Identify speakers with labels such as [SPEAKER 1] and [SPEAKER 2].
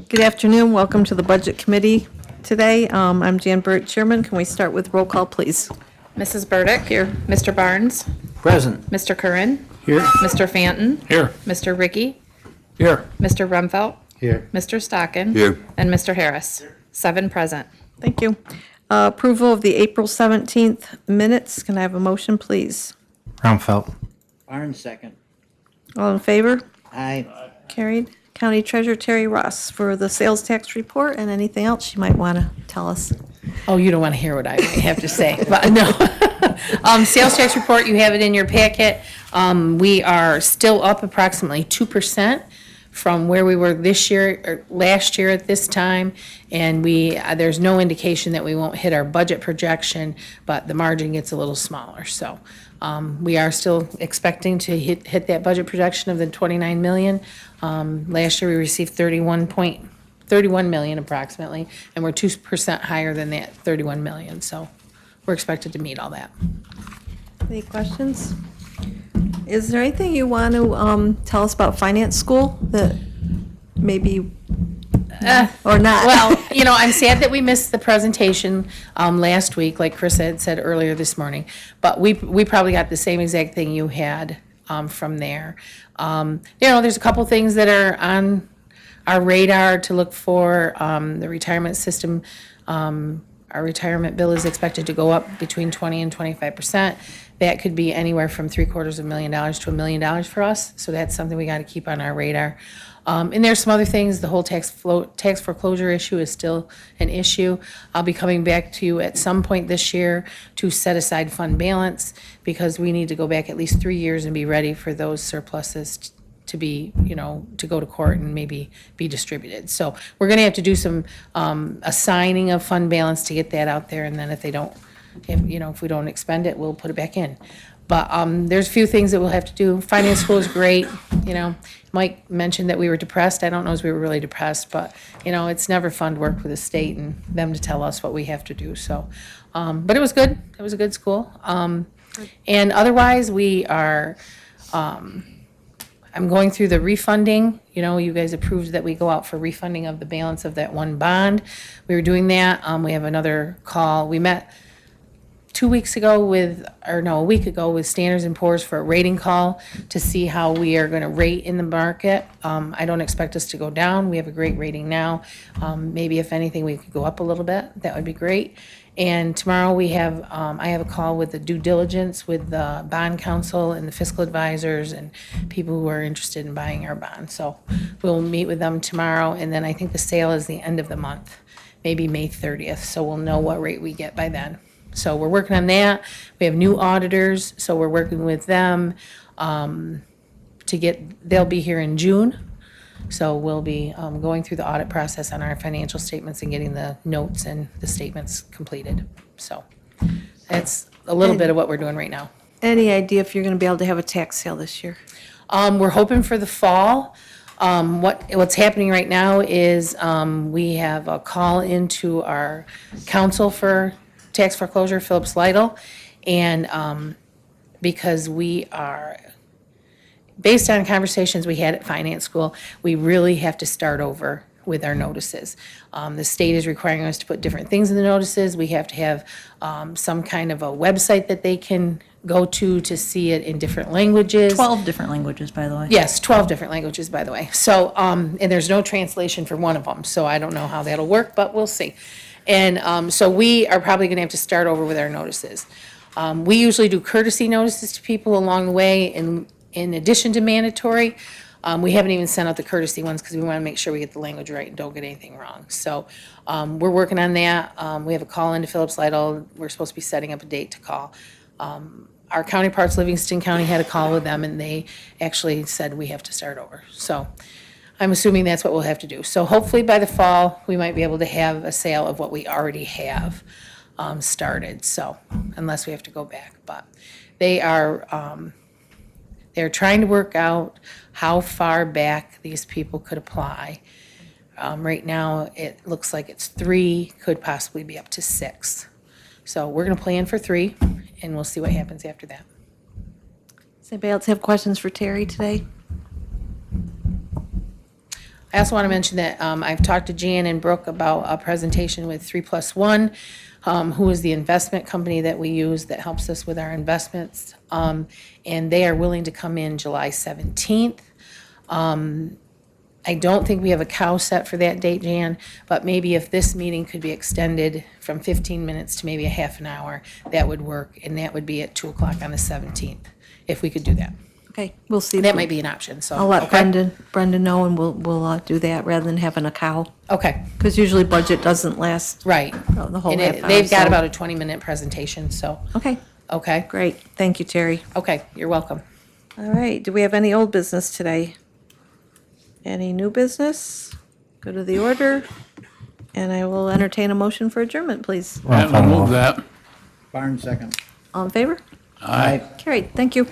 [SPEAKER 1] Good afternoon. Welcome to the Budget Committee today. I'm Jan Burt, Chairman. Can we start with roll call, please?
[SPEAKER 2] Mrs. Burdick. Here. Mr. Barnes.
[SPEAKER 3] Present.
[SPEAKER 2] Mr. Curran.
[SPEAKER 3] Here.
[SPEAKER 2] Mr. Fanton.
[SPEAKER 3] Here.
[SPEAKER 2] Mr. Ricky.
[SPEAKER 3] Here.
[SPEAKER 2] Mr. Rumfelt.
[SPEAKER 3] Here.
[SPEAKER 2] Mr. Stockin.
[SPEAKER 4] Here.
[SPEAKER 2] And Mr. Harris. 7 present.
[SPEAKER 1] Thank you. Approval of the April 17th minutes. Can I have a motion, please?
[SPEAKER 3] Rumfelt.
[SPEAKER 5] Barnes, second.
[SPEAKER 1] All in favor?
[SPEAKER 5] Aye.
[SPEAKER 1] Carried. County Treasurer Terry Ross for the sales tax report and anything else you might want to tell us.
[SPEAKER 2] Oh, you don't want to hear what I might have to say, but no. Sales tax report, you have it in your packet. We are still up approximately 2% from where we were this year, or last year at this time. And there's no indication that we won't hit our budget projection, but the margin gets a little smaller. So we are still expecting to hit that budget projection of the 29 million. Last year we received 31 million approximately, and we're 2% higher than that 31 million. So we're expected to meet all that.
[SPEAKER 1] Any questions? Is there anything you want to tell us about finance school that maybe, or not?
[SPEAKER 2] Well, I'm sad that we missed the presentation last week, like Chris had said earlier this morning. But we probably got the same exact thing you had from there. There's a couple things that are on our radar to look for. The retirement system, our retirement bill is expected to go up between 20 and 25%. That could be anywhere from $750,000 to $1 million for us. So that's something we got to keep on our radar. And there's some other things. The whole tax foreclosure issue is still an issue. I'll be coming back to you at some point this year to set aside fund balance, because we need to go back at least 3 years and be ready for those surpluses to be, to go to court and maybe be distributed. So we're going to have to do some assigning of fund balance to get that out there. And then if we don't expend it, we'll put it back in. But there's a few things that we'll have to do. Finance school is great. Mike mentioned that we were depressed. I don't know if we were really depressed, but it's never fun to work with the state and them to tell us what we have to do. So, but it was good. It was a good school. And otherwise, we are. I'm going through the refunding. You guys approved that we go out for refunding of the balance of that one bond. We were doing that. We have another call. We met a week ago with Standards & Poor's for a rating call to see how we are going to rate in the market. I don't expect us to go down. We have a great rating now. Maybe if anything, we could go up a little bit. That would be great. And tomorrow I have a call with the due diligence with the bond counsel and the fiscal advisors and people who are interested in buying our bond. So we'll meet with them tomorrow. And then I think the sale is the end of the month, maybe May 30th. So we'll know what rate we get by then. So we're working on that. We have new auditors, so we're working with them they'll be here in June. So we'll be going through the audit process on our financial statements and getting the notes and the statements completed. So that's a little bit of what we're doing right now.
[SPEAKER 1] Any idea if you're going to be able to have a tax sale this year?
[SPEAKER 2] We're hoping for the fall. What's happening right now is we have a call into our counsel for tax foreclosure, Phillips Lytle, and because we are, based on conversations we had at finance school, we really have to start over with our notices. The state is requiring us to put different things in the notices. We have to have some kind of a website that they can go to see it in different languages.
[SPEAKER 6] 12 different languages, by the way.
[SPEAKER 2] Yes, 12 different languages, by the way. So, and there's no translation for one of them, so I don't know how that'll work, but we'll see. And so we are probably going to have to start over with our notices. We usually do courtesy notices to people along the way in addition to mandatory. We haven't even sent out the courtesy ones because we want to make sure we get the language right and don't get anything wrong. So we're working on that. We have a call into Phillips Lytle. We're supposed to be setting up a date to call. Our counterparts, Livingston County, had a call with them, and they actually said we have to start over. So I'm assuming that's what we'll have to do. So hopefully by the fall, we might be able to have a sale of what we already have started. So unless we have to go back, but they're trying to work out how far back these people could apply. Right now, it looks like it's 3, could possibly be up to 6. So we're going to plan for 3, and we'll see what happens after that.
[SPEAKER 1] Does anybody else have questions for Terry today?
[SPEAKER 2] I also want to mention that I've talked to Jan and Brooke about a presentation with 3+1, who is the investment company that we use that helps us with our investments. And they are willing to come in July 17th. I don't think we have a cow set for that date, Jan, but maybe if this meeting could be extended from 15 minutes to maybe a half an hour, that would work, and that would be at 2 o'clock on the 17th, if we could do that.
[SPEAKER 1] Okay, we'll see.
[SPEAKER 2] That might be an option, so.
[SPEAKER 1] I'll let
[SPEAKER 2] okay?
[SPEAKER 1] Brendan know, and we'll do that rather than having a cow.
[SPEAKER 2] Okay,
[SPEAKER 1] Because usually budget doesn't last
[SPEAKER 2] right.
[SPEAKER 1] the whole
[SPEAKER 2] And
[SPEAKER 1] half hour.
[SPEAKER 2] they've got
[SPEAKER 1] so-
[SPEAKER 2] about a 20-minute presentation, so,
[SPEAKER 1] Okay,
[SPEAKER 2] okay?
[SPEAKER 1] great. Thank you, Terry.
[SPEAKER 2] Okay, you're welcome.
[SPEAKER 1] All right, do we have any old business today? Any new business? Go to the order, and I will entertain a motion for adjournment, please.
[SPEAKER 3] Well,
[SPEAKER 4] Move that.
[SPEAKER 3] Barn second.
[SPEAKER 1] All in favor?
[SPEAKER 4] Aye.
[SPEAKER 1] Carried, thank you.